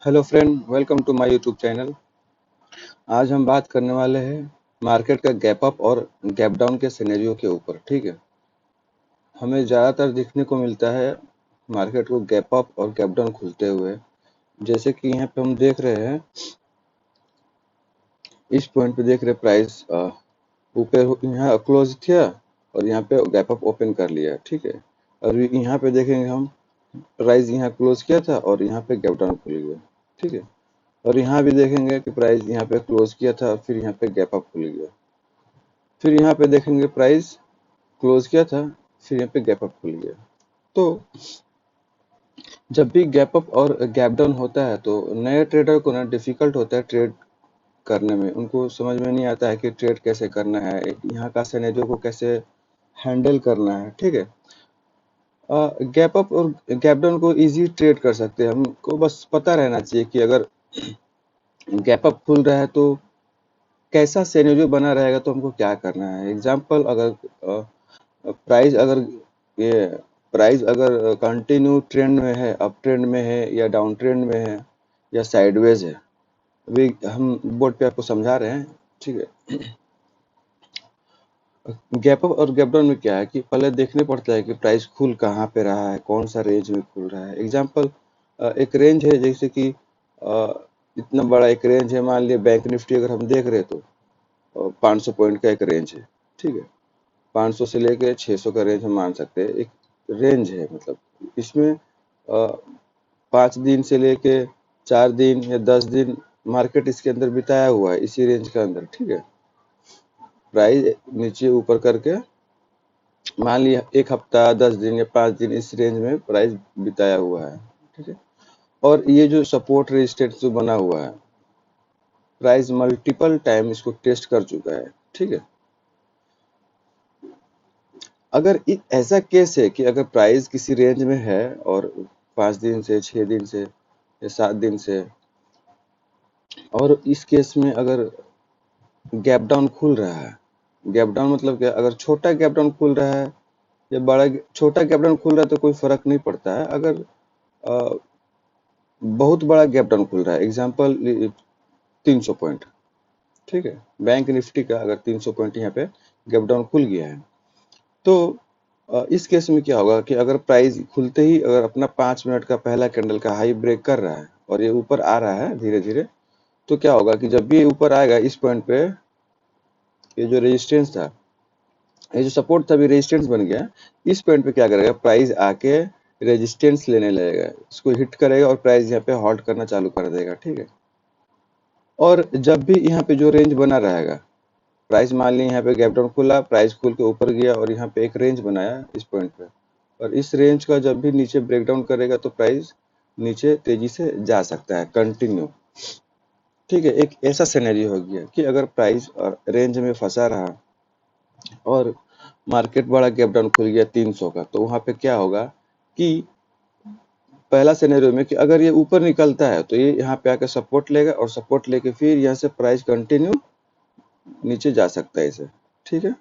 Hello friend, welcome to my YouTube channel. आज हम बात करने वाले हैं मार्केट का गैप अप और गैप डाउन के सिनेरियो के ऊपर। ठीक है, हमें ज़्यादातर देखने को मिलता है मार्केट को गैप अप और गैप डाउन खुलते हुए। जैसे कि यहाँ पे हम देख रहे हैं, इस पॉइंट पे देख रहे प्राइस ऊपर यहाँ क्लोज किया और यहाँ पे गैप अप ओपन कर लिया। ठीक है, और यहाँ पे देखेंगे हम, प्राइस यहाँ क्लोज किया था और यहाँ पे गैप डाउन खुल गया। ठीक है, और यहाँ भी देखेंगे कि प्राइस यहाँ पे क्लोज किया था, फिर यहाँ पे गैप अप खुल गया। फिर यहाँ पे देखेंगे प्राइस क्लोज किया था, फिर यहाँ पे गैप अप खुल गया। तो जब भी गैप अप और गैप डाउन होता है तो नए ट्रेडर को ना डिफिकल्ट होता है ट्रेड करने में। उनको समझ में नहीं आता है कि ट्रेड कैसे करना है, यहाँ का सिनेरियो को कैसे हैंडल करना है। ठीक है, गैप अप और गैप डाउन को इजी ट्रेड कर सकते हैं। हमको बस पता रहना चाहिए कि अगर गैप अप खुल रहा है तो कैसा सिनेरियो बना रहेगा, तो हमको क्या करना है। एग्जाम्पल, अगर प्राइस अगर ये प्राइस अगर कंटिन्यू ट्रेंड में है, अप ट्रेंड में है या डाउन ट्रेंड में है या साइडवेज है, अभी हम बोर्ड पे आपको समझा रहे हैं। ठीक है, गैप अप और गैप डाउन में क्या है कि पहले देखने पड़ता है कि प्राइस खुल कहाँ पे रहा है, कौन सा रेंज में खुल रहा है। एग्जाम्पल, एक रेंज है, जैसे कि इतना बड़ा एक रेंज है। मान लिया बैंक निफ्टी अगर हम देख रहे हैं तो 500 पॉइंट का एक रेंज है। ठीक है, 500 से लेके 600 का रेंज हम मान सकते हैं, एक रेंज है। मतलब इसमें 5 दिन से लेके 4 दिन या 10 दिन मार्केट इसके अंदर बिताया हुआ है, इसी रेंज के अंदर। ठीक है, प्राइस नीचे ऊपर करके मान लिया एक हफ्ता, 10 दिन या 5 दिन इस रेंज में प्राइस बिताया हुआ है। ठीक है, और ये जो सपोर्ट रेजिस्टेंस जो बना हुआ है, प्राइस मल्टीपल टाइम इसको टेस्ट कर चुका है। ठीक है, अगर ऐसा केस है कि अगर प्राइस किसी रेंज में है और 5 दिन से, 6 दिन से या 7 दिन से, और इस केस में अगर गैप डाउन खुल रहा है, गैप डाउन मतलब क्या, अगर छोटा गैप डाउन खुल रहा है या बड़ा, छोटा गैप डाउन खुल रहा है तो कोई फर्क नहीं पड़ता है। अगर अ, बहुत बड़ा गैप डाउन खुल रहा है, एग्जांपल 300 पॉइंट। ठीक है, बैंक निफ्टी का अगर 300 पॉइंट यहाँ पे गैप डाउन खुल गया है, तो इस केस में क्या होगा कि अगर प्राइस खुलते ही अगर अपना 5 मिनट का पहला कैंडल का हाई ब्रेक कर रहा है और ये ऊपर आ रहा है धीरे धीरे, तो क्या होगा कि जब भी ये ऊपर आएगा इस पॉइंट पे, ये जो रेजिस्टेंस था, ये जो सपोर्ट था, अभी रेजिस्टेंस बन गया। इस पॉइंट पे क्या करेगा, प्राइस आके रेजिस्टेंस लेने लगेगा, इसको हिट करेगा और प्राइस यहाँ पे हॉल्ट करना चालू कर देगा। ठीक है, और जब भी यहाँ पे जो रेंज बना रहेगा, प्राइस मान ली यहाँ पे गैप डाउन खुला, प्राइस खुल के ऊपर गया और यहाँ पे एक रेंज बनाया इस पॉइंट पे, और इस रेंज का जब भी नीचे ब्रेक डाउन करेगा तो प्राइस नीचे तेजी से जा सकता है कंटिन्यू। ठीक है, एक ऐसा सिनेरियो हो गया कि अगर प्राइस और रेंज में फंसा रहा और मार्केट बड़ा गैप डाउन खुल गया 300 का, तो वहां पे क्या होगा कि पहला सिनेरियो में कि अगर ये ऊपर निकलता है तो ये यहाँ पे आकर सपोर्ट लेगा और सपोर्ट लेके फिर यहाँ से प्राइस कंटिन्यू नीचे जा सकता है इसे। ठीक है,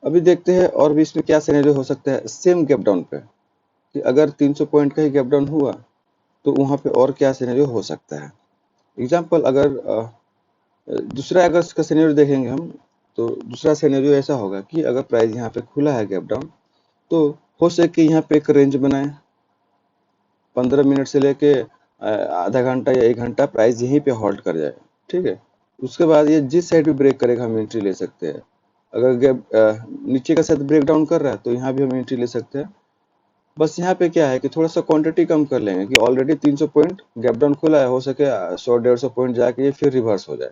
अभी देखते हैं और भी इसमें क्या सिनेरियो हो सकता है सेम गैप डाउन पे, कि अगर 300 पॉइंट का ही गैप डाउन हुआ तो वहां पे और क्या सिनेरियो हो सकता है। एग्जांपल, अगर दूसरा अगर इसका सिनेरियो देखेंगे हम, तो दूसरा सिनेरियो ऐसा होगा कि अगर प्राइस यहाँ पे खुला है गैप डाउन, तो हो सके यहाँ पे एक रेंज बनाए, 15 मिनट से लेके आधा घंटा या 1 घंटा प्राइस यहीं पे होल्ड कर जाए। ठीक है, उसके बाद ये जिस साइड भी ब्रेक करेगा हम एंट्री ले सकते हैं। अगर गैप नीचे का साइड ब्रेक डाउन कर रहा है तो यहाँ भी हम एंट्री ले सकते हैं। बस यहाँ पे क्या है कि थोड़ा सा क्वांटिटी कम कर लेंगे कि ऑलरेडी 300 पॉइंट गैप डाउन खुला है, हो सके 100-150 पॉइंट जाके ये फिर रिवर्स हो जाए।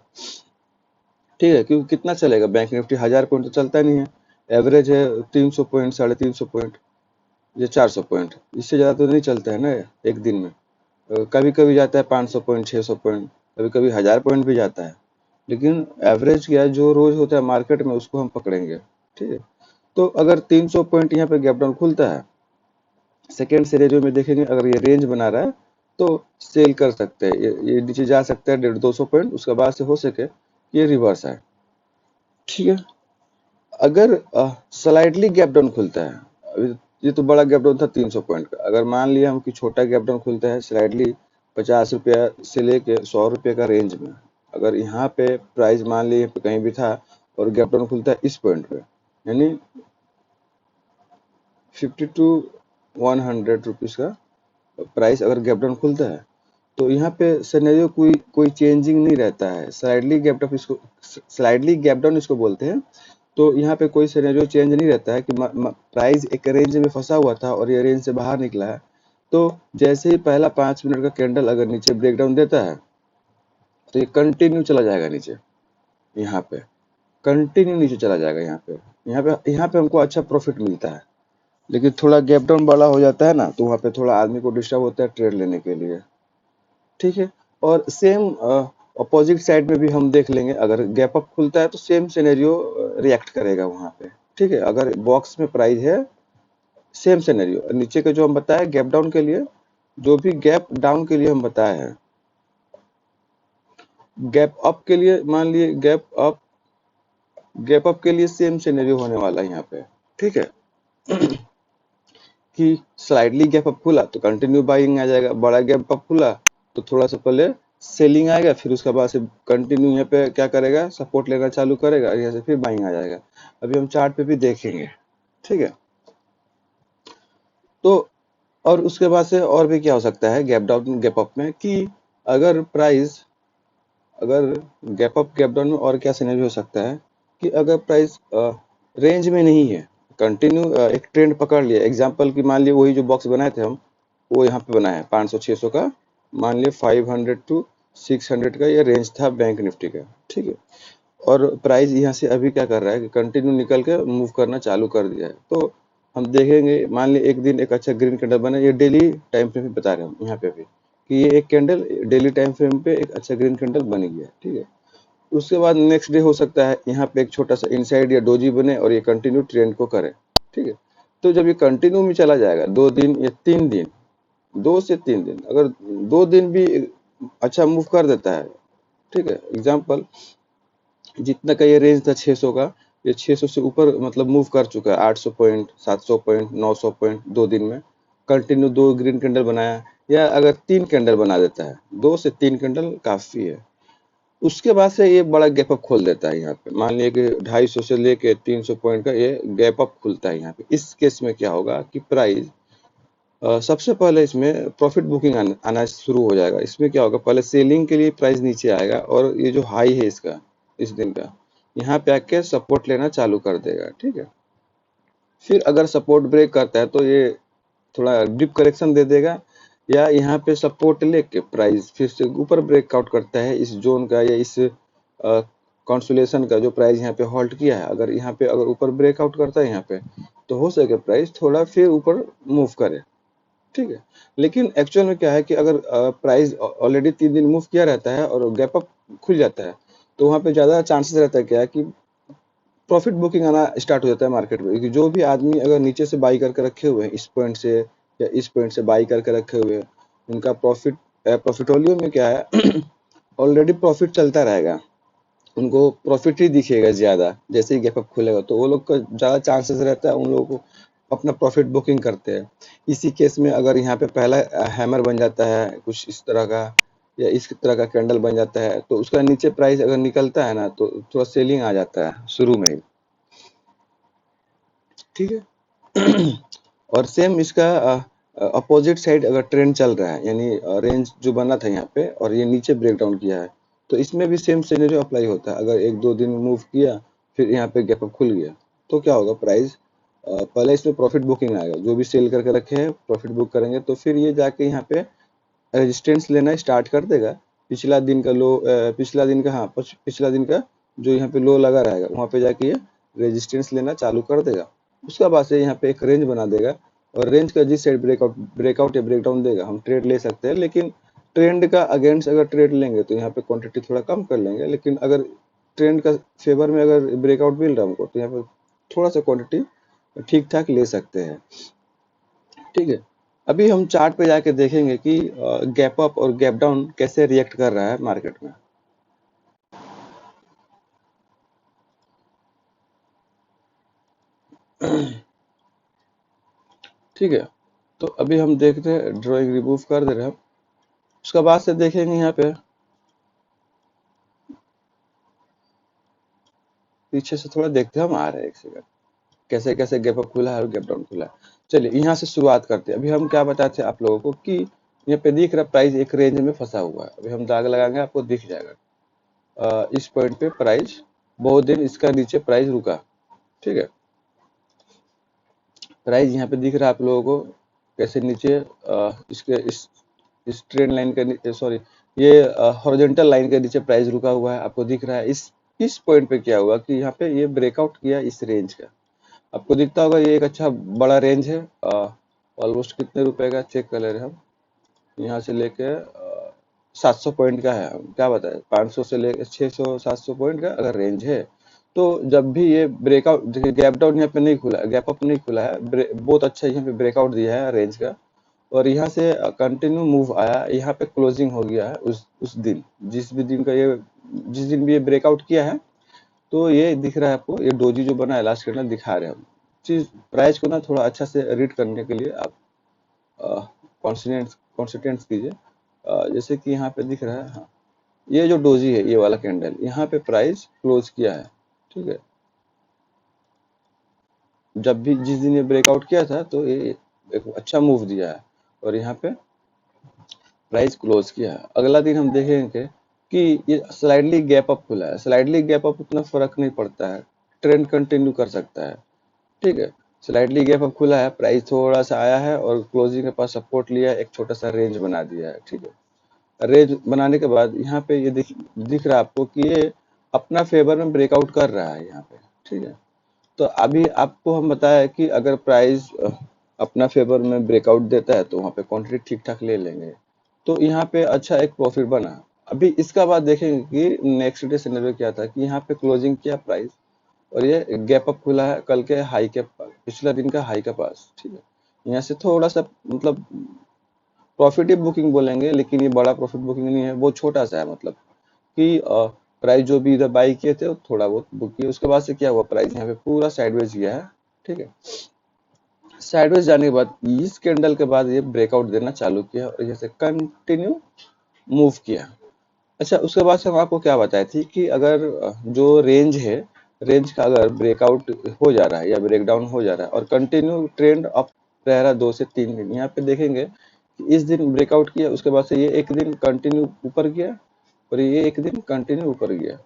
ठीक है, क्योंकि कितना चलेगा, बैंक निफ्टी 1000 पॉइंट तो चलता नहीं है, एवरेज है 300 पॉइंट, 350 पॉइंट या 400 पॉइंट, इससे ज़्यादा तो नहीं चलता है ना एक दिन में। कभी कभी जाता है 500 पॉइंट, 600 पॉइंट, कभी कभी 1000 पॉइंट भी जाता है, लेकिन एवरेज क्या है, जो रोज होता है मार्केट में उसको हम पकड़ेंगे। ठीक है, तो अगर 300 पॉइंट यहाँ पे गैप डाउन खुलता है, सेकेंड सिनेरियो में देखेंगे अगर ये रेंज बना रहा है तो सेल कर सकते हैं, ये नीचे जा सकता है 150-200 पॉइंट, उसके बाद से हो सके ये रिवर्स आए। ठीक है, अगर स्लाइडली गैप डाउन खुलता है, अभी ये तो बड़ा गैप डाउन था 300 पॉइंट का, अगर मान लिया हम कि छोटा गैप डाउन खुलता है स्लाइडली ₹50 से लेके ₹100 का रेंज में, अगर यहाँ पे प्राइस मान लीजिए कहीं भी था और गैप डाउन खुलता है इस पॉइंट पे, यानी 50 टू 100 रुपीज का प्राइस अगर गैप डाउन खुलता है, तो यहाँ पे सिनेरियो कोई कोई चेंजिंग नहीं रहता है। स्लाइडली गैप डाउन इसको बोलते हैं। तो यहाँ पे कोई सिनेरियो चेंज नहीं रहता है कि प्राइस एक रेंज में फंसा हुआ था और ये रेंज से बाहर निकला है, तो जैसे ही पहला 5 मिनट का कैंडल अगर नीचे ब्रेकडाउन देता है तो ये कंटिन्यू चला जाएगा नीचे, यहाँ पे कंटिन्यू नीचे चला जाएगा। यहाँ पे हमको अच्छा प्रॉफिट मिलता है, लेकिन थोड़ा गैप डाउन वाला हो जाता है ना, तो वहाँ पे थोड़ा आदमी को डिस्टर्ब होता है ट्रेड लेने के लिए। ठीक है। और सेम अपोजिट साइड में भी हम देख लेंगे, अगर गैप अप खुलता है तो सेम सिनेरियो रिएक्ट करेगा वहां पे। ठीक है। अगर बॉक्स में प्राइस है, सेम सिनेरियो नीचे के जो हम बताए गैप डाउन के लिए, जो भी गैप डाउन के लिए हम बताए हैं, गैप अप के लिए मान लिए गैप अप के लिए सेम सिनेरियो होने वाला है यहाँ पे। ठीक है। कि स्लाइडली गैप अप खुला तो कंटिन्यू बाइंग आ जाएगा, बड़ा गैप अप खुला तो थोड़ा सा पहले सेलिंग आएगा, फिर उसके बाद से कंटिन्यू यहाँ पे क्या करेगा, सपोर्ट लेना चालू करेगा, यहाँ से फिर बाइंग आ जाएगा। अभी हम चार्ट पे भी देखेंगे। ठीक है। तो और उसके बाद से और भी क्या हो सकता है गैप डाउन गैप अप में, कि अगर प्राइस अगर गैप अप गैप डाउन में और क्या सिनेरियो हो सकता है कि अगर प्राइस रेंज में नहीं है, कंटिन्यू एक ट्रेंड पकड़ लिया, एग्जांपल कि मान लिए वही जो बॉक्स बनाए थे हम, वो यहाँ पे बनाया 500-600 का, मान लिए 500 टू 600 का ये रेंज था बैंक निफ्टी का। ठीक है। और प्राइस यहाँ से अभी क्या कर रहा है कि कंटिन्यू निकल के मूव करना चालू कर दिया है। तो हम देखेंगे, मान ली एक दिन एक अच्छा ग्रीन कैंडल बना, ये डेली टाइम फ्रेम पे बता रहे हैं हम यहाँ पे भी कि ये एक कैंडल डेली टाइम फ्रेम पे एक अच्छा ग्रीन कैंडल बन गया। ठीक है। उसके बाद नेक्स्ट डे हो सकता है यहाँ पे एक छोटा सा इनसाइड या डोजी बने और ये कंटिन्यू ट्रेंड को करे। ठीक है। तो जब ये कंटिन्यू में चला जाएगा 2 दिन या 3 दिन, 2 से 3 दिन, अगर 2 दिन भी अच्छा मूव कर देता है, ठीक है, एग्जाम्पल जितना का ये रेंज था 600 का, ये 600 से ऊपर मतलब मूव कर चुका है, 800 पॉइंट, 700 पॉइंट, 900 पॉइंट 2 दिन में कंटिन्यू 2 ग्रीन कैंडल बनाया, या अगर 3 कैंडल बना देता है, 2 से 3 कैंडल काफी है। उसके बाद से ये बड़ा गैप अप खोल देता है। यहाँ पे मान लिया कि 250 से लेके 300 पॉइंट का ये गैप अप खुलता है यहाँ पे। इस केस में क्या होगा कि प्राइस सबसे पहले इसमें प्रॉफिट बुकिंग आना शुरू हो जाएगा। इसमें क्या होगा, पहले सेलिंग के लिए प्राइस नीचे आएगा और ये जो हाई है इसका इस दिन का, यहाँ पे आके सपोर्ट लेना चालू कर देगा। ठीक है। फिर अगर सपोर्ट ब्रेक करता है तो ये थोड़ा डीप करेक्शन दे देगा, या यहाँ पे सपोर्ट लेके प्राइस फिर से ऊपर ब्रेकआउट करता है इस जोन का या इस कंसोलेशन का जो प्राइस यहाँ पे होल्ड किया है, अगर यहाँ पे अगर ऊपर ब्रेकआउट करता है यहाँ पे, तो हो सके प्राइस थोड़ा फिर ऊपर मूव करे। ठीक है। लेकिन एक्चुअल में क्या है कि अगर प्राइस ऑलरेडी 3 दिन मूव किया रहता है और गैप अप खुल जाता है, तो वहाँ पे ज्यादा चांसेस रहता है क्या है कि प्रॉफिट बुकिंग आना स्टार्ट हो जाता है मार्केट में, क्योंकि जो भी आदमी अगर नीचे से बाई करके रखे हुए हैं इस पॉइंट से या इस पॉइंट से बाई करके रखे हुए हैं, उनका प्रॉफिटोलियो में क्या है ऑलरेडी प्रॉफिट चलता रहेगा, उनको प्रॉफिट ही दिखेगा ज्यादा। जैसे ही गैप अप खुलेगा तो वो लोग का ज्यादा चांसेस रहता है, उन लोगों को अपना प्रॉफिट बुकिंग करते हैं। इसी केस में अगर यहाँ पे पहला हैमर बन जाता है कुछ इस तरह का, या इस तरह का कैंडल बन जाता है, तो उसका नीचे प्राइस अगर निकलता है ना, तो थोड़ा सेलिंग आ जाता है शुरू में ही। ठीक है। और सेम इसका अपोजिट साइड अगर ट्रेंड चल रहा है, यानी रेंज जो बना था यहाँ पे और ये नीचे ब्रेक डाउन किया है, तो इसमें भी सेम सिनेरियो अप्लाई होता है। अगर 1-2 दिन मूव किया फिर यहाँ पे गैप अप खुल गया, तो क्या होगा, प्राइस पहले इसमें प्रॉफिट बुकिंग आएगा, जो भी सेल करके रखे हैं प्रॉफिट बुक करेंगे, तो फिर ये जाके यहाँ पे रेजिस्टेंस लेना स्टार्ट कर देगा। पिछला दिन का लो, पिछला दिन का, हाँ पिछला दिन का जो यहाँ पे लो लगा रहेगा वहां पे जाके ये रेजिस्टेंस लेना चालू कर देगा। उसके बाद से यहाँ पे एक रेंज बना देगा, और रेंज का जिस साइड ब्रेकआउट या ब्रेकडाउन देगा हम ट्रेड ले सकते हैं, लेकिन ट्रेंड का अगेंस्ट अगर ट्रेड लेंगे तो यहाँ पे क्वांटिटी थोड़ा कम कर लेंगे, लेकिन अगर ट्रेंड का फेवर में अगर ब्रेकआउट मिल रहा है हमको, तो यहाँ पे थोड़ा सा क्वांटिटी ठीक ठाक ले सकते हैं। ठीक है। अभी हम चार्ट पे जाके देखेंगे कि गैप अप और गैप डाउन कैसे रिएक्ट कर रहा है मार्केट में। ठीक है। तो अभी हम देखते हैं, ड्राइंग रिमूव कर दे रहे हैं। उसके बाद से देखेंगे यहाँ पे पीछे से थोड़ा देखते हम आ रहे हैं, एक सेकंड, कैसे कैसे गैप अप खुला है और गैप डाउन खुला है। चलिए यहाँ से शुरुआत करते हैं। अभी हम क्या बताए थे आप लोगों को कि यहाँ पे दिख रहा प्राइस एक रेंज में फंसा हुआ है। अभी हम दाग लगाएंगे, आपको दिख जाएगा। इस पॉइंट पे प्राइस बहुत दिन इसका नीचे प्राइस रुका, ठीक है। प्राइस यहाँ पे दिख रहा है आप लोगों को कैसे नीचे इसके इस ट्रेंड लाइन के सॉरी ये हॉरिजॉन्टल लाइन के नीचे प्राइस रुका हुआ है, आपको दिख रहा है। इस पॉइंट पे क्या हुआ कि यहाँ पे ये ब्रेकआउट किया इस रेंज का, आपको दिखता होगा ये एक अच्छा बड़ा रेंज है। ऑलमोस्ट कितने रुपए का चेक कर ले रहे हैं हम, यहाँ से लेके 700 पॉइंट का है। हम क्या बताए 500 से लेकर 600 700 पॉइंट का अगर रेंज है, तो जब भी ये ब्रेकआउट, देखिए गैप डाउन यहाँ पे नहीं खुला, गैप अप नहीं खुला है, बहुत अच्छा यहाँ पे ब्रेकआउट दिया है रेंज का, और यहाँ से कंटिन्यू मूव आया, यहाँ पे क्लोजिंग हो गया है उस दिन, जिस भी दिन का ये जिस दिन भी ये ब्रेकआउट किया है। तो ये दिख रहा है आपको, ये डोजी जो बना है लास्ट कैंडल दिखा रहे हैं हम। चीज प्राइस को ना थोड़ा अच्छा से रीड करने के लिए आप कॉन्सिडेंस कीजिए। जैसे कि यहाँ पे दिख रहा है, हाँ, ये जो डोजी है ये वाला कैंडल, यहाँ पे प्राइस क्लोज किया है, ठीक है। जब भी जिस दिन ये ब्रेकआउट किया था तो ये एक अच्छा मूव दिया है और यहाँ पे प्राइस क्लोज किया है। अगला दिन हम देखेंगे कि ये स्लाइडली गैप अप खुला है। स्लाइडली गैप अप उतना फर्क नहीं पड़ता है, ट्रेंड कंटिन्यू कर सकता है, ठीक है। स्लाइडली गैप अप खुला है, प्राइस थोड़ा सा आया है और क्लोजिंग के पास सपोर्ट लिया है, एक छोटा सा रेंज बना दिया है, ठीक है। रेंज बनाने के बाद यहाँ पे ये दिख रहा है आपको कि ये अपना फेवर में ब्रेकआउट कर रहा है यहाँ पे, ठीक है। तो अभी आपको हम बताया कि अगर प्राइस अपना फेवर में ब्रेकआउट देता है तो वहाँ पे क्वांटिटी ठीक ठाक ले लेंगे, तो यहाँ पे अच्छा एक प्रॉफिट बना। अभी इसका बाद देखेंगे कि नेक्स्ट डे सिनेरियो क्या था कि यहाँ पे क्लोजिंग किया प्राइस और ये गैप अप खुला है कल के हाई के पास, पिछला दिन का हाई के पास, ठीक है। यहाँ से थोड़ा सा मतलब प्रॉफिट ही बुकिंग बोलेंगे, लेकिन ये बड़ा प्रॉफिट बुकिंग नहीं है, वो छोटा सा है। मतलब कि प्राइस जो भी इधर बाई किए थे वो थोड़ा बहुत बुक किए, उसके बाद से क्या हुआ प्राइस यहाँ पे पूरा साइडवेज गया है, ठीक है। साइडवेज जाने के बाद इस कैंडल के बाद ये ब्रेकआउट देना चालू किया और जैसे कंटिन्यू मूव किया। अच्छा, उसके बाद से हम आपको क्या बताए थे कि अगर जो रेंज है, रेंज का अगर ब्रेकआउट हो जा रहा है या ब्रेकडाउन हो जा रहा है और कंटिन्यू ट्रेंड अप रह रहा है 2 से 3 दिन, यहाँ पे देखेंगे कि इस दिन ब्रेकआउट किया, उसके बाद से ये एक दिन कंटिन्यू ऊपर गया और ये एक दिन कंटिन्यू ऊपर गया,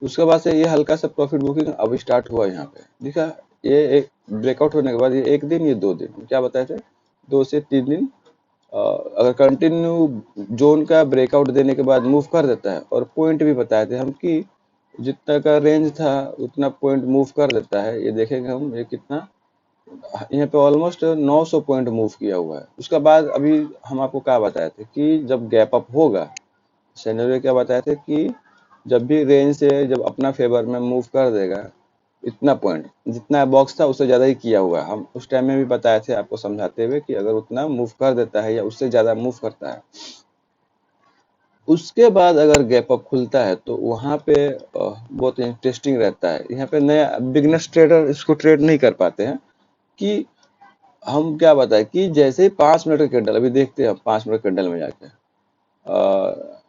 उसके बाद से ये हल्का सा प्रॉफिट बुकिंग अब स्टार्ट हुआ। यहाँ पे दिखा, ये एक ब्रेकआउट होने के बाद ये एक दिन, ये 2 दिन, क्या बताए थे 2 से 3 दिन अगर कंटिन्यू जोन का ब्रेकआउट देने के बाद मूव कर देता है, और पॉइंट भी बताए थे हम कि जितना का रेंज था उतना पॉइंट मूव कर देता है। ये देखेंगे हम, ये कितना यहाँ पे ऑलमोस्ट 900 पॉइंट मूव किया हुआ है। उसके बाद अभी हम आपको क्या बताए थे कि जब गैप अप होगा, सिनेरियो क्या बताए थे कि जब भी रेंज से जब अपना फेवर में मूव कर देगा, इतना पॉइंट जितना बॉक्स था उससे ज्यादा ही किया हुआ है। हम उस टाइम में भी बताए थे आपको समझाते हुए कि अगर उतना मूव कर देता है या उससे ज्यादा मूव करता है, उसके बाद अगर गैप अप खुलता है तो वहां पे बहुत इंटरेस्टिंग रहता है। यहाँ पे नया बिगनर्स ट्रेडर इसको ट्रेड नहीं कर पाते हैं कि हम क्या बताए कि जैसे ही 5 मिनट का कैंडल, अभी देखते हैं 5 मिनट कैंडल में जाके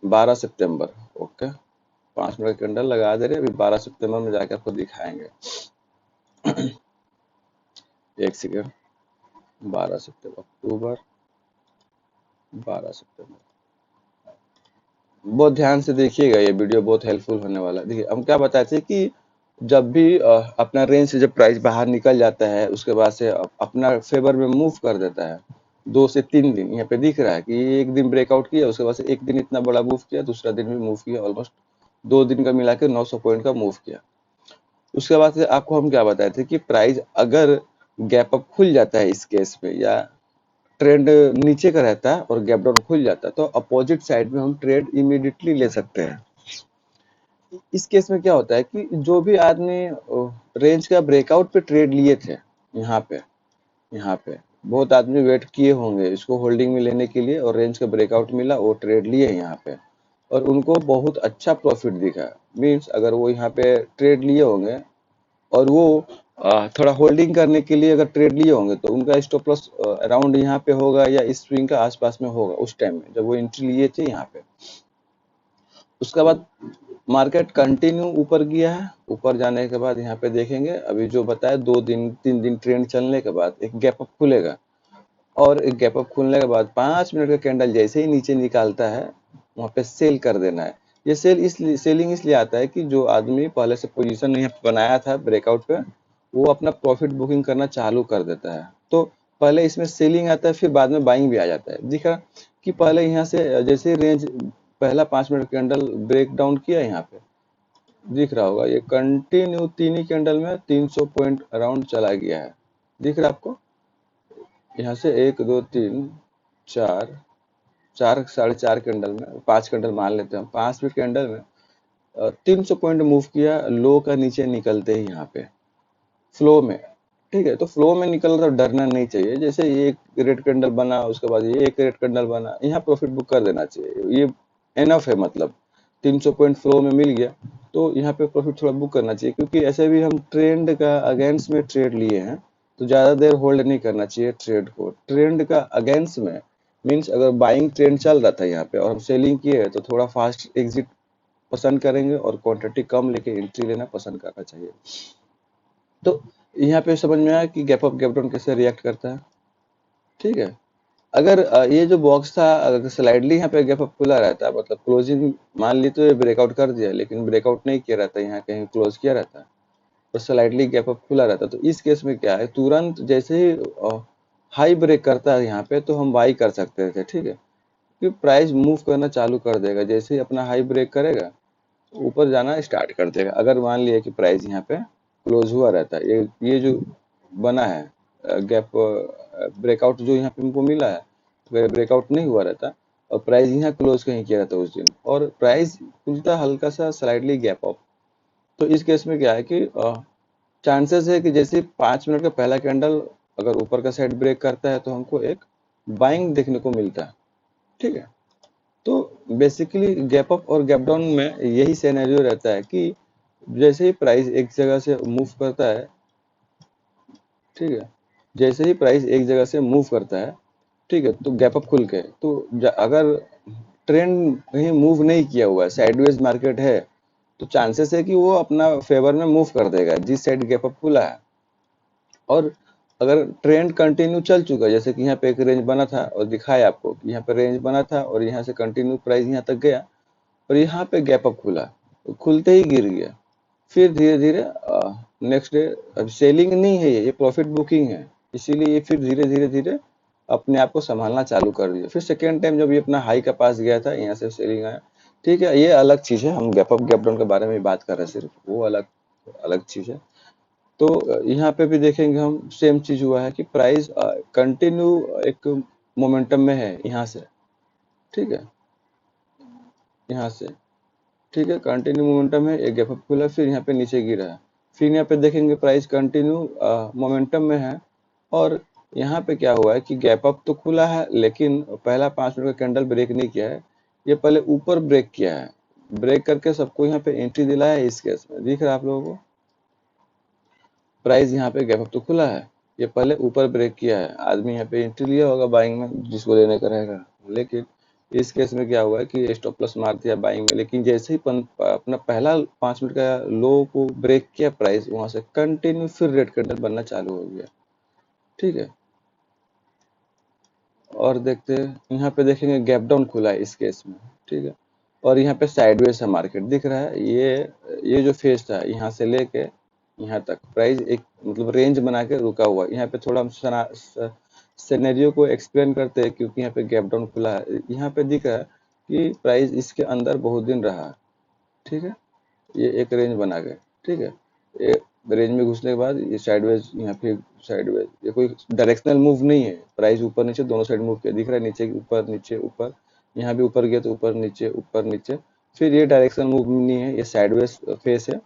12 सितंबर, ओके 5 मिनट कैंडल लगा दे रहे, अभी 12 सितंबर में जाके आपको दिखाएंगे। एक सेकेंड, 12 सितंबर, अक्टूबर, 12 सितंबर, बहुत ध्यान से देखिएगा, ये वीडियो बहुत हेल्पफुल होने वाला है। देखिए हम क्या बताए थे कि जब भी अपना रेंज से जब प्राइस बाहर निकल जाता है, उसके बाद से अपना फेवर में मूव कर देता है 2 से 3 दिन, यहाँ पे दिख रहा है कि ये एक दिन ब्रेकआउट किया, उसके बाद से एक दिन इतना बड़ा मूव किया, दूसरा दिन भी मूव किया, ऑलमोस्ट 2 दिन का मिला के 900 पॉइंट का मूव किया। उसके बाद से आपको हम क्या बताए थे कि प्राइस अगर गैप अप खुल जाता है इस केस में, या ट्रेंड नीचे का रहता है और गैप डाउन खुल जाता है, तो अपोजिट साइड में हम ट्रेड इमीडिएटली ले सकते हैं। इस केस में क्या होता है कि जो भी आदमी रेंज का ब्रेकआउट पे ट्रेड लिए थे, यहाँ पे बहुत आदमी वेट किए होंगे इसको होल्डिंग में लेने के लिए, और रेंज का ब्रेकआउट मिला वो ट्रेड लिए यहाँ पे और उनको बहुत अच्छा प्रॉफिट दिखा। मीन्स अगर वो यहाँ पे ट्रेड लिए होंगे और वो थोड़ा होल्डिंग करने के लिए अगर ट्रेड लिए होंगे तो उनका स्टॉप लॉस अराउंड यहाँ पे होगा या इस स्विंग का आसपास में होगा उस टाइम में जब वो एंट्री लिए थे यहाँ पे। उसके बाद मार्केट कंटिन्यू ऊपर गया है। ऊपर जाने के बाद यहाँ पे देखेंगे अभी जो बताया 2 दिन 3 दिन ट्रेंड चलने के बाद एक गैप अप खुलेगा और एक गैप अप खुलने के बाद 5 मिनट का कैंडल जैसे ही नीचे निकालता है वहाँ पे सेल कर देना है। ये सेलिंग इसलिए आता है कि जो आदमी पहले से पोजीशन यहाँ पे बनाया था ब्रेकआउट पे वो अपना प्रॉफिट बुकिंग करना चालू कर देता है। तो पहले इसमें सेलिंग आता है फिर बाद में बाइंग भी आ जाता है। दिखा कि पहले यहाँ से जैसे रेंज पहला 5 मिनट कैंडल ब्रेक डाउन किया यहाँ पे दिख रहा होगा ये कंटिन्यू तीन ही कैंडल में 300 पॉइंट अराउंड चला गया है। दिख रहा है आपको यहाँ से 1 2 3 4 4 साढ़े 4 कैंडल में 5 कैंडल मान लेते हैं हम 5 भी कैंडल में 300 पॉइंट मूव किया लो का नीचे निकलते ही यहाँ पे फ्लो में। ठीक है तो फ्लो में निकल रहा डरना नहीं चाहिए। जैसे ये एक रेड कैंडल बना उसके बाद ये एक रेड कैंडल बना यहाँ प्रॉफिट बुक कर देना चाहिए। ये एनफ है मतलब 300 पॉइंट फ्लो में मिल गया तो यहाँ पे प्रॉफिट थोड़ा बुक करना चाहिए क्योंकि ऐसे भी हम ट्रेंड का अगेंस्ट में ट्रेड लिए हैं तो ज्यादा देर होल्ड नहीं करना चाहिए ट्रेड को। ट्रेंड का अगेंस्ट में मीन्स अगर बाइंग ट्रेंड चल रहा था यहाँ पे और हम सेलिंग किए तो थोड़ा फास्ट एग्जिट पसंद करेंगे और क्वांटिटी कम लेके एंट्री लेना पसंद करना चाहिए। तो यहाँ पे समझ में आया कि गैप अप गैप डाउन कैसे रिएक्ट करता है। ठीक है अगर ये जो बॉक्स था अगर स्लाइडली यहाँ पे गैप अप खुला रहता मतलब क्लोजिंग मान ली तो ये ब्रेकआउट कर दिया लेकिन ब्रेकआउट नहीं किया रहता यहाँ कहीं क्लोज किया रहता और स्लाइडली गैप अप खुला रहता तो इस केस में क्या है तुरंत जैसे ही हाई ब्रेक करता है यहाँ पे तो हम बाई कर सकते थे। ठीक है कि प्राइस मूव करना चालू कर देगा जैसे ही अपना हाई ब्रेक करेगा ऊपर जाना स्टार्ट कर देगा। अगर मान लिया कि प्राइस यहाँ पे क्लोज हुआ रहता है ये जो बना है गैप ब्रेकआउट जो यहाँ पे हमको मिला है अगर ब्रेकआउट नहीं हुआ रहता और प्राइस यहाँ क्लोज कहीं किया रहता उस दिन और प्राइस खुलता हल्का सा स्लाइडली गैप अप तो इस केस में क्या है कि चांसेस है कि जैसे 5 मिनट का पहला कैंडल अगर ऊपर का साइड ब्रेक करता है तो हमको एक बाइंग देखने को मिलता है। ठीक है तो बेसिकली गैप अप और गैप डाउन में यही सिनेरियो रहता है कि जैसे ही प्राइस एक जगह से मूव करता है। ठीक है जैसे ही प्राइस एक जगह से मूव करता है ठीक है तो गैप अप खुल के तो अगर ट्रेंड कहीं मूव नहीं किया हुआ है साइडवेज मार्केट है तो चांसेस है कि वो अपना फेवर में मूव कर देगा जिस साइड गैप अप खुला है। और अगर ट्रेंड कंटिन्यू चल चुका है जैसे कि यहाँ पे एक रेंज बना था और दिखाया आपको कि यहाँ पे रेंज बना था और यहाँ से कंटिन्यू प्राइस यहाँ तक गया और यहाँ पे गैप अप खुला तो खुलते ही गिर गया फिर धीरे धीरे नेक्स्ट डे अब सेलिंग नहीं है ये प्रॉफिट बुकिंग है इसीलिए ये फिर धीरे धीरे धीरे अपने आप को संभालना चालू कर दिया। फिर सेकेंड टाइम जब ये अपना हाई का पास गया था यहाँ से सेलिंग आया। ठीक है ये अलग चीज है हम गैप अप गैप डाउन के बारे में बात कर रहे हैं सिर्फ वो अलग अलग चीज है। तो यहाँ पे भी देखेंगे हम सेम चीज हुआ है कि प्राइस कंटिन्यू एक मोमेंटम में है यहाँ से। ठीक है यहाँ से ठीक है कंटिन्यू मोमेंटम है एक गैप अप खुला फिर यहाँ पे नीचे गिरा है फिर यहाँ पे देखेंगे प्राइस कंटिन्यू मोमेंटम में है और यहाँ पे क्या हुआ है कि गैप अप तो खुला है लेकिन पहला 5 मिनट का कैंडल ब्रेक नहीं किया है ये पहले ऊपर ब्रेक किया है ब्रेक करके सबको यहाँ पे एंट्री दिलाया है। इस केस में दिख रहा है आप लोगों को प्राइस यहाँ पे गैप अप तो खुला है ये पहले ऊपर ब्रेक किया है आदमी यहाँ पे एंट्री लिया होगा बाइंग में जिसको लेने का रहेगा लेकिन इस केस में क्या हुआ है कि स्टॉप लॉस मार दिया बाइंग में लेकिन जैसे ही अपना पहला 5 मिनट का लो को ब्रेक किया प्राइस वहां से कंटिन्यू फिर रेड कैंडल बनना चालू हो गया। ठीक है और देखते हैं यहाँ पे देखेंगे गैप डाउन खुला है इस केस में। ठीक है और यहाँ पे साइडवेज है मार्केट दिख रहा है ये जो फेस था यहाँ से लेके यहाँ तक प्राइस एक मतलब रेंज बना के रुका हुआ है। यहाँ पे थोड़ा हम सिनेरियो को एक्सप्लेन करते हैं क्योंकि यहाँ पे गैप डाउन खुला है यहाँ पे दिख रहा है कि प्राइस इसके अंदर बहुत दिन रहा। ठीक है ये एक रेंज बना के ठीक है ये रेंज में घुसने के बाद ये साइडवेज यहाँ पे साइडवेज ये कोई डायरेक्शनल मूव नहीं है प्राइस ऊपर नीचे दोनों साइड मूव किया दिख रहा है नीचे ऊपर यहाँ भी ऊपर गया तो ऊपर नीचे फिर ये डायरेक्शनल मूव नहीं है ये साइडवेज फेस है।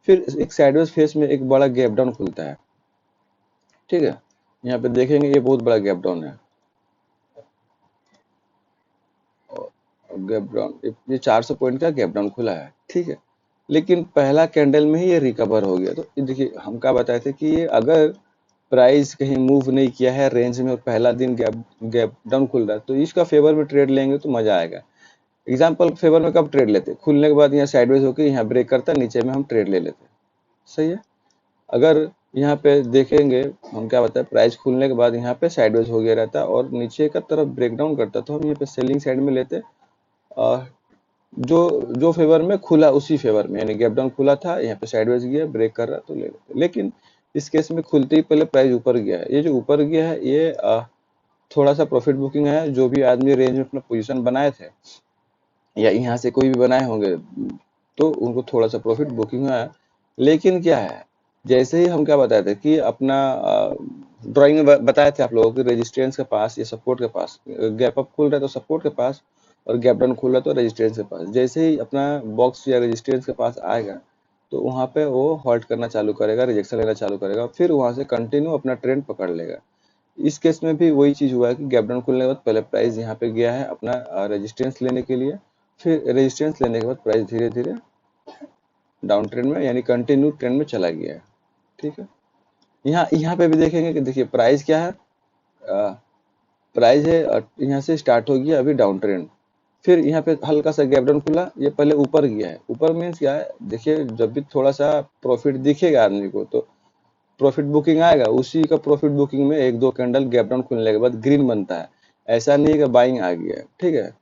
फिर एक साइडवेज फेस में एक बड़ा गैप डाउन खुलता है। ठीक है यहाँ पे देखेंगे ये बहुत बड़ा गैप डाउन है गैप डाउन ये 400 पॉइंट का गैप डाउन खुला है। ठीक है लेकिन पहला कैंडल में ही ये रिकवर हो गया। तो ये देखिए हम क्या बताए थे कि ये अगर प्राइस कहीं मूव नहीं किया है रेंज में और पहला दिन गैप गैप डाउन खुल रहा है तो इसका फेवर में ट्रेड लेंगे तो मजा आएगा। एग्जाम्पल फेवर में कब ट्रेड लेते, खुलने के बाद यहाँ साइडवेज होकर यहाँ ब्रेक करता है, नीचे में हम ट्रेड ले लेते हैं। सही है। अगर यहाँ पे देखेंगे हम क्या बताए, प्राइस खुलने के बाद यहाँ पे साइडवेज हो गया रहता और नीचे का तरफ ब्रेकडाउन करता तो हम यहाँ पे सेलिंग साइड में लेते। और जो जो फेवर में खुला उसी फेवर में, यानी गैप डाउन खुला था यहाँ पे साइडवेज गया ब्रेक कर रहा तो ले लेते। लेकिन इस केस में खुलते ही पहले प्राइस ऊपर गया है, ये जो ऊपर गया है ये थोड़ा सा प्रॉफिट बुकिंग है। जो भी आदमी रेंज में अपना पोजीशन बनाए थे या यहाँ से कोई भी बनाए होंगे तो उनको थोड़ा सा प्रॉफिट बुकिंग है। लेकिन क्या है, जैसे ही हम क्या बताए थे कि अपना ड्राइंग में बताए थे आप लोगों को रेजिस्टेंस के पास या सपोर्ट के पास, गैप अप खुल रहा है तो सपोर्ट के पास और गैप डाउन खुल रहा है तो रेजिस्टेंस के पास। जैसे ही अपना बॉक्स या रेजिस्टेंस के पास आएगा तो वहां पे वो हॉल्ट करना चालू करेगा, रिजेक्शन लेना चालू करेगा, फिर वहां से कंटिन्यू अपना ट्रेंड पकड़ लेगा। इस केस में भी वही चीज हुआ है कि गैप डाउन खुलने के बाद पहले प्राइस यहाँ पे गया है अपना रेजिस्टेंस लेने के लिए, फिर रेजिस्टेंस लेने के बाद प्राइस धीरे धीरे डाउन ट्रेंड में यानी कंटिन्यू ट्रेंड में चला गया है। ठीक है। यहाँ यहाँ पे भी देखेंगे कि देखिए प्राइस क्या है, प्राइस है यहाँ से स्टार्ट हो गया अभी डाउन ट्रेंड, फिर यहाँ पे हल्का सा गैप डाउन खुला, ये पहले ऊपर गया है। ऊपर मीन्स क्या है, देखिए जब भी थोड़ा सा प्रॉफिट दिखेगा आदमी को तो प्रॉफिट बुकिंग आएगा, उसी का प्रॉफिट बुकिंग में एक दो कैंडल गैप डाउन खुलने के बाद ग्रीन बनता है। ऐसा नहीं है कि बाइंग आ गया है। ठीक है।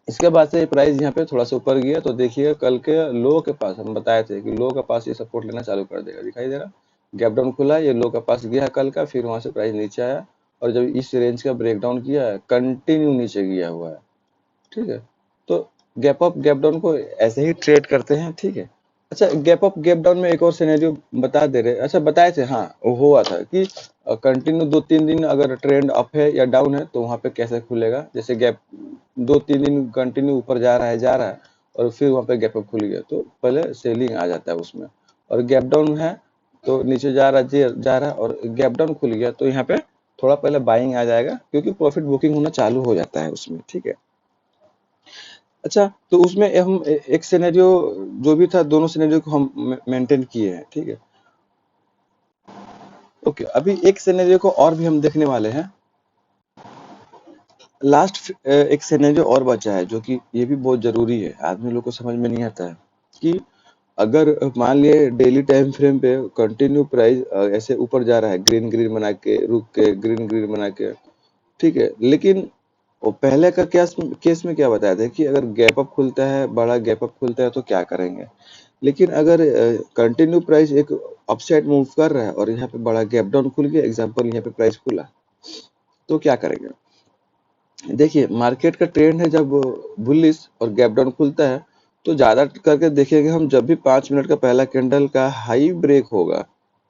इसके बाद से प्राइस यहाँ पे थोड़ा सा ऊपर गया तो देखिए कल के लो के पास हम बताए थे कि लो के पास ये सपोर्ट लेना चालू कर देगा, दिखाई दे रहा। गैप डाउन खुला, ये लो के पास गया कल का, फिर वहां से प्राइस नीचे आया और जब इस रेंज का ब्रेकडाउन किया है कंटिन्यू नीचे गया हुआ है। ठीक है। तो गैप अप गैप डाउन को ऐसे ही ट्रेड करते हैं। ठीक है। अच्छा, गैप अप गैप डाउन में एक और सिनेरियो बता दे रहे, अच्छा बताए थे, हाँ वो हुआ था कि कंटिन्यू 2-3 दिन अगर ट्रेंड अप है या डाउन है तो वहां पे कैसे खुलेगा। जैसे गैप 2-3 दिन कंटिन्यू ऊपर जा रहा है और फिर वहां पे गैप अप खुल गया तो पहले सेलिंग आ जाता है उसमें। और गैप डाउन है तो नीचे जा रहा है और गैप डाउन खुल गया तो यहाँ पे थोड़ा पहले बाइंग आ जाएगा क्योंकि प्रॉफिट बुकिंग होना चालू हो जाता है उसमें। ठीक है। अच्छा, तो उसमें हम एक सिनेरियो जो भी था दोनों सिनेरियो को हम मेंटेन किए हैं। ठीक है। ओके, अभी एक सिनेरियो को और भी हम देखने वाले हैं। लास्ट एक सिनेरियो और बचा है जो कि ये भी बहुत जरूरी है, आदमी लोग को समझ में नहीं आता है कि अगर मान लिए डेली टाइम फ्रेम पे कंटिन्यू प्राइस ऐसे ऊपर जा रहा है, ग्रीन ग्रीन बना के रुक के ग्रीन ग्रीन बना के। ठीक है। लेकिन वो पहले का केस में क्या बताया था कि अगर गैप अप खुलता है, बड़ा गैप अप खुलता है तो क्या करेंगे। लेकिन अगर कंटिन्यू प्राइस एक अपसाइड मूव कर रहा है और यहाँ पे बड़ा गैप डाउन खुल गया, एग्जांपल यहाँ पे प्राइस खुला, तो क्या करेंगे। देखिए मार्केट का ट्रेंड है जब बुलिश और गैप डाउन खुलता है तो ज्यादा करके देखेंगे हम, जब भी 5 मिनट का पहला कैंडल का हाई ब्रेक होगा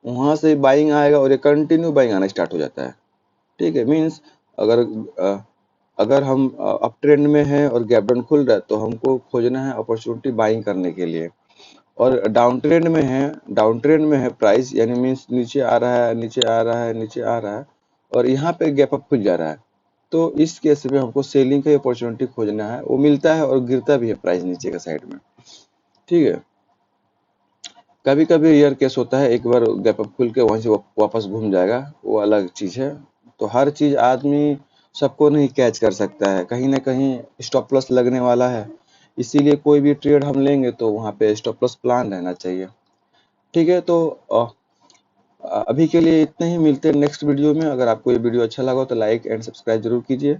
वहां से बाइंग आएगा और ये कंटिन्यू बाइंग आना स्टार्ट हो जाता है। ठीक है। मीन्स अगर अगर हम अप ट्रेंड में हैं और गैप डाउन खुल रहा है तो हमको खोजना है अपॉर्चुनिटी बाइंग करने के लिए। और डाउन ट्रेंड में है प्राइस, यानी मीन्स नीचे आ रहा है नीचे आ रहा है नीचे आ रहा है और यहाँ पे गैप अप खुल जा रहा है तो इस केस में हमको सेलिंग का अपॉर्चुनिटी खोजना है। वो मिलता है और गिरता भी है प्राइस नीचे का साइड में। ठीक है। कभी कभी रेयर केस होता है एक बार गैप अप खुल के वहीं से वापस घूम जाएगा, वो अलग चीज है। तो हर चीज आदमी सबको नहीं कैच कर सकता है, कहीं ना कहीं स्टॉप लॉस लगने वाला है। इसीलिए कोई भी ट्रेड हम लेंगे तो वहां पे स्टॉप लॉस प्लान रहना चाहिए। ठीक है। तो अभी के लिए इतने ही, मिलते हैं नेक्स्ट वीडियो में। अगर आपको ये वीडियो अच्छा लगा हो तो लाइक एंड सब्सक्राइब जरूर कीजिए।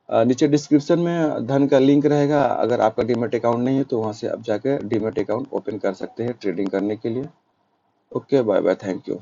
नीचे डिस्क्रिप्शन में धन का लिंक रहेगा, अगर आपका डीमैट अकाउंट नहीं है तो वहां से आप जाकर डीमैट अकाउंट ओपन कर सकते हैं ट्रेडिंग करने के लिए। Okay, bye bye, thank you.